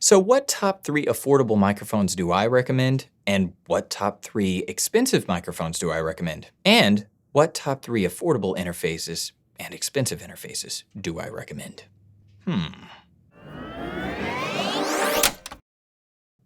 So what top 3 affordable microphones do I recommend? And what top 3 expensive microphones do I recommend? And what top 3 affordable interfaces and expensive interfaces do I recommend?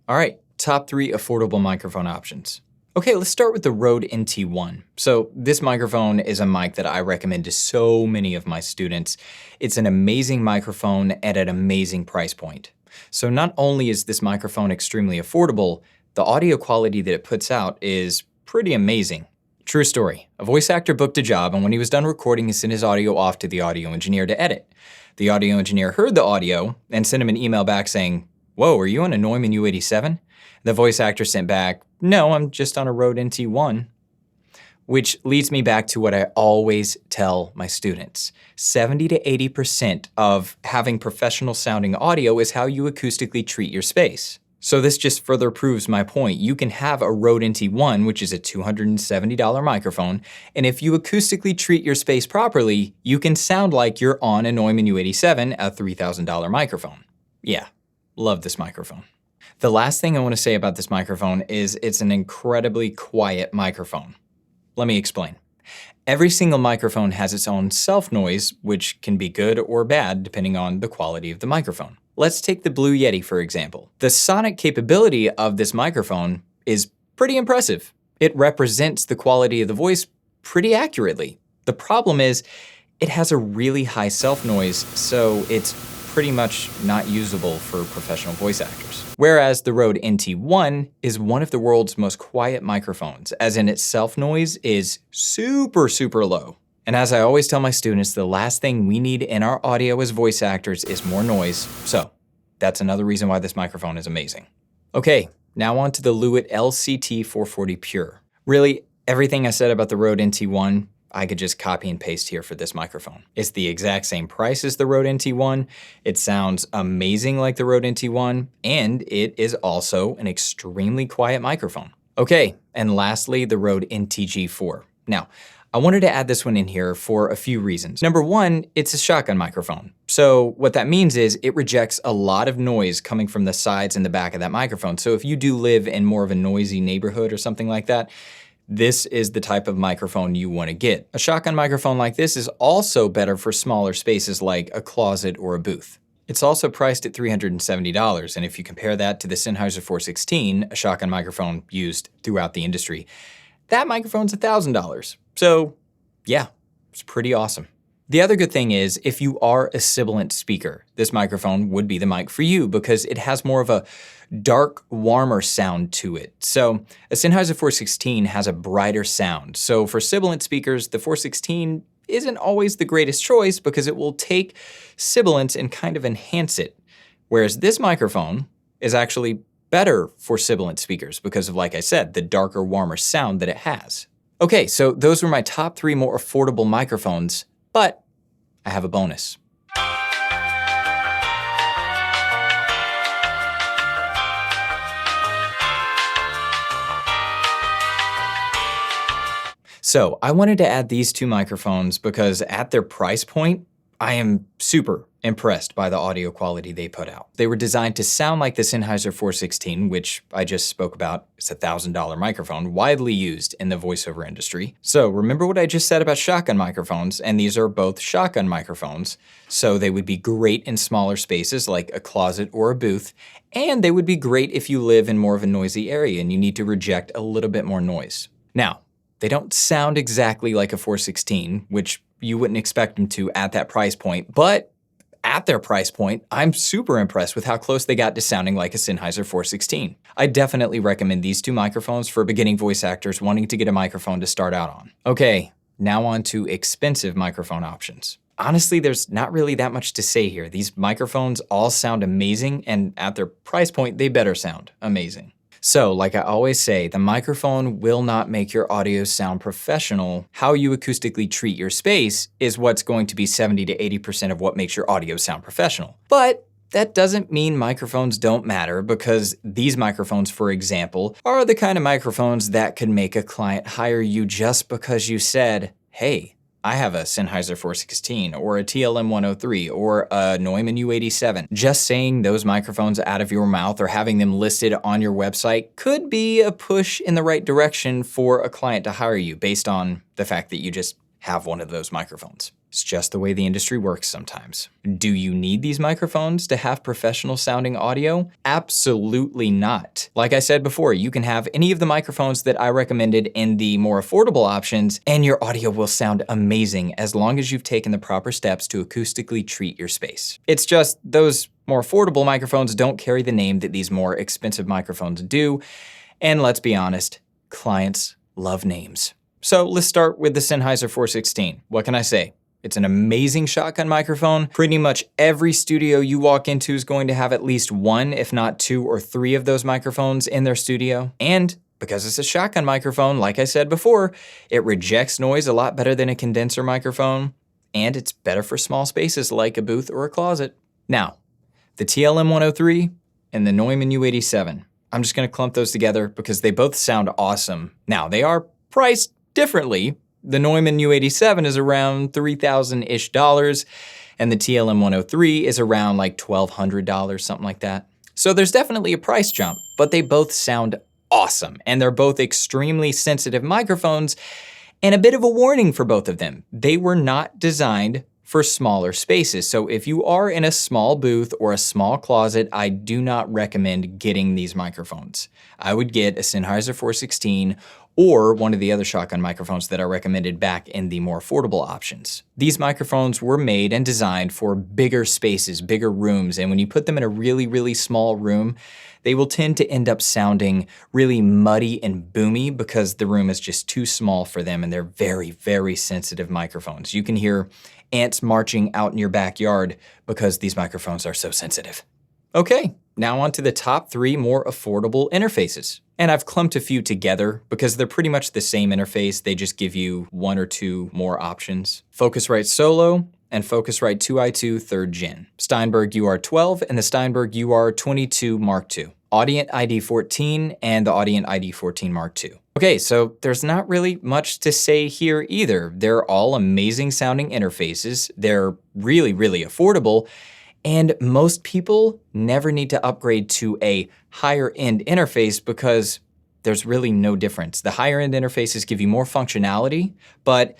All right, top 3 affordable microphone options. Okay, let's start with the Rode NT1. So this microphone is a mic that I recommend to so many of my students. It's an amazing microphone at an amazing price point. So not only is this microphone extremely affordable, the audio quality that it puts out is pretty amazing. True story. A voice actor booked a job, and when he was done recording, he sent his audio off to the audio engineer to edit. The audio engineer heard the audio and sent him an email back saying, "Whoa, are you on a Neumann U87? The voice actor sent back, "No, I'm just on a Rode NT1." Which leads me back to what I always tell my students. 70 to 80% of having professional sounding audio is how you acoustically treat your space. So this just further proves my point. You can have a Rode NT1, which is a $270 microphone, and if you acoustically treat your space properly, you can sound like you're on a Neumann U87, a $3,000 microphone. Yeah, love this microphone. The last thing I want to say about this microphone is it's an incredibly quiet microphone. Let me explain. Every single microphone has its own self-noise, which can be good or bad depending on the quality of the microphone. Let's take the Blue Yeti, for example. The sonic capability of this microphone is pretty impressive. It represents the quality of the voice pretty accurately. The problem is it has a really high self-noise, so it's pretty much not usable for professional voice actors. Whereas the Rode NT1 is one of the world's most quiet microphones, as in its self-noise is super, super low. And as I always tell my students, the last thing we need in our audio as voice actors is more noise, so that's another reason why this microphone is amazing. Okay, now on to the LEWITT LCT440 Pure. Really, everything I said about the Rode NT1, I could just copy and paste here for this microphone. It's the exact same price as the Rode NT1, it sounds amazing like the Rode NT1, and it is also an extremely quiet microphone. Okay, and lastly, the Rode NTG4. Now, I wanted to add this one in here for a few reasons. Number one, it's a shotgun microphone. So what that means is it rejects a lot of noise coming from the sides and the back of that microphone. So if you do live in more of a noisy neighborhood or something like that, this is the type of microphone you want to get. A shotgun microphone like this is also better for smaller spaces like a closet or a booth. It's also priced at $370, and if you compare that to the Sennheiser 416, a shotgun microphone used throughout the industry, that microphone's $1,000. So yeah, it's pretty awesome. The other good thing is if you are a sibilant speaker, this microphone would be the mic for you because it has more of a dark, warmer sound to it. So a Sennheiser 416 has a brighter sound. So for sibilant speakers, the 416 isn't always the greatest choice because it will take sibilance and kind of enhance it. Whereas this microphone is actually better for sibilant speakers because of, like I said, the darker, warmer sound that it has. Okay, so those were my top 3 more affordable microphones, but I have a bonus. So I wanted to add these 2 microphones because at their price point, I am super impressed by the audio quality they put out. They were designed to sound like the Sennheiser 416, which I just spoke about. It's a $1,000 microphone, widely used in the voiceover industry. So remember what I just said about shotgun microphones, and these are both shotgun microphones. So they would be great in smaller spaces like a closet or a booth, and they would be great if you live in more of a noisy area and you need to reject a little bit more noise. Now, they don't sound exactly like a 416, which you wouldn't expect them to at that price point, but at their price point, I'm super impressed with how close they got to sounding like a Sennheiser 416. I definitely recommend these 2 microphones for beginning voice actors wanting to get a microphone to start out on. Okay, now on to expensive microphone options. Honestly, there's not really that much to say here. These microphones all sound amazing, and at their price point, they better sound amazing. So, like I always say, the microphone will not make your audio sound professional. How you acoustically treat your space is what's going to be 70 to 80% of what makes your audio sound professional. But that doesn't mean microphones don't matter, because these microphones, for example, are the kind of microphones that could make a client hire you just because you said, "Hey, I have a Sennheiser 416 or a TLM 103 or a Neumann U87. Just saying those microphones out of your mouth or having them listed on your website could be a push in the right direction for a client to hire you based on the fact that you just have one of those microphones. It's just the way the industry works sometimes. Do you need these microphones to have professional sounding audio? Absolutely not. Like I said before, you can have any of the microphones that I recommended in the more affordable options, and your audio will sound amazing as long as you've taken the proper steps to acoustically treat your space. It's just those more affordable microphones don't carry the name that these more expensive microphones do, and let's be honest, clients love names. So let's start with the Sennheiser 416. What can I say? It's an amazing shotgun microphone. Pretty much every studio you walk into is going to have at least one, if not two or three of those microphones in their studio. And because it's a shotgun microphone, like I said before, it rejects noise a lot better than a condenser microphone, and it's better for small spaces like a booth or a closet. Now, the TLM 103 and the Neumann U87. I'm just gonna clump those together because they both sound awesome. Now, they are priced differently. The Neumann U87 is around $3,000-ish, and the TLM 103 is around like $1,200, something like that. So there's definitely a price jump, but they both sound awesome, and they're both extremely sensitive microphones, and a bit of a warning for both of them. They were not designed for smaller spaces, so if you are in a small booth or a small closet, I do not recommend getting these microphones. I would get a Sennheiser 416 or one of the other shotgun microphones that I recommended back in the more affordable options. These microphones were made and designed for bigger spaces, bigger rooms, and when you put them in a really, really small room, they will tend to end up sounding really muddy and boomy because the room is just too small for them, and they're very, very sensitive microphones. You can hear ants marching out in your backyard because these microphones are so sensitive. Okay, now on to the top three more affordable interfaces. And I've clumped a few together because they're pretty much the same interface, they just give you one or two more options. Focusrite Solo and Focusrite 2i2 3rd Gen, Steinberg UR12 and the Steinberg UR22 Mark II, Audient ID14 and the Audient ID14 Mark II. Okay, so there's not really much to say here either. They're all amazing sounding interfaces, they're really, really affordable, and most people never need to upgrade to a higher end interface because there's really no difference. The higher end interfaces give you more functionality, but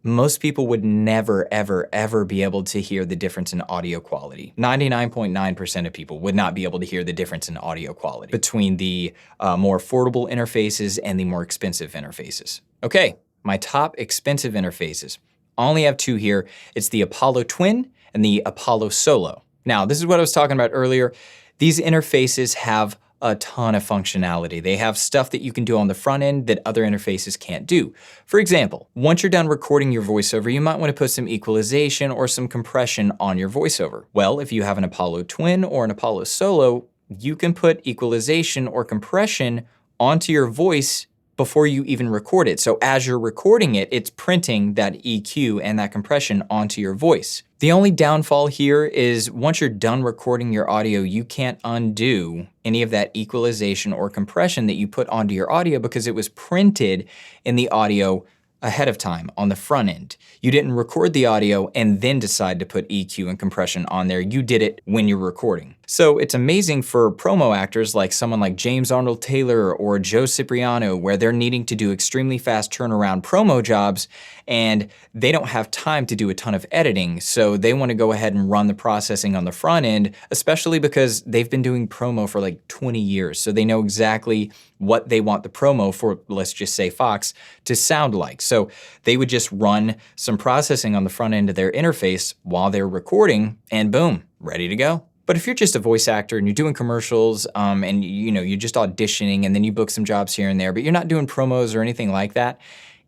most people would never, ever, ever be able to hear the difference in audio quality. 99.9% of people would not be able to hear the difference in audio quality between the more affordable interfaces and the more expensive interfaces. Okay, my top expensive interfaces. I only have two here. It's the Apollo Twin and the Apollo Solo. Now, this is what I was talking about earlier. These interfaces have a ton of functionality. They have stuff that you can do on the front end that other interfaces can't do. For example, once you're done recording your voiceover, you might want to put some equalization or some compression on your voiceover. Well, if you have an Apollo Twin or an Apollo Solo, you can put equalization or compression onto your voice before you even record it. So as you're recording it, it's printing that EQ and that compression onto your voice. The only downfall here is once you're done recording your audio, you can't undo any of that equalization or compression that you put onto your audio because it was printed in the audio ahead of time on the front end. You didn't record the audio and then decide to put EQ and compression on there. You did it when you're recording. So it's amazing for promo actors like someone like James Arnold Taylor or Joe Cipriano, where they're needing to do extremely fast turnaround promo jobs and they don't have time to do a ton of editing. So they want to go ahead and run the processing on the front end, especially because they've been doing promo for like 20 years. So they know exactly what they want the promo for, let's just say Fox, to sound like. So they would just run some processing on the front end of their interface while they're recording and boom, ready to go. But if you're just a voice actor and you're doing commercials and you're just auditioning and then you book some jobs here and there, but you're not doing promos or anything like that,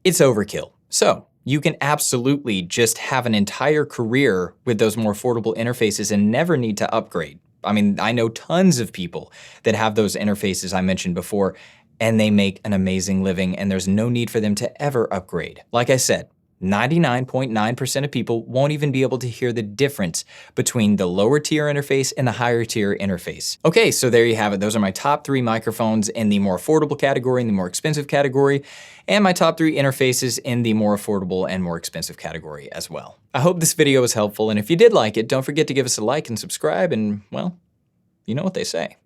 it's overkill. So you can absolutely just have an entire career with those more affordable interfaces and never need to upgrade. I mean, I know tons of people that have those interfaces I mentioned before, and they make an amazing living and there's no need for them to ever upgrade. Like I said, 99.9% of people won't even be able to hear the difference between the lower tier interface and the higher tier interface. Okay, so there you have it. Those are my top 3 microphones in the more affordable category and the more expensive category, and my top 3 interfaces in the more affordable and more expensive category as well. I hope this video was helpful, and if you did like it, don't forget to give us a like and subscribe, and well, you know what they say.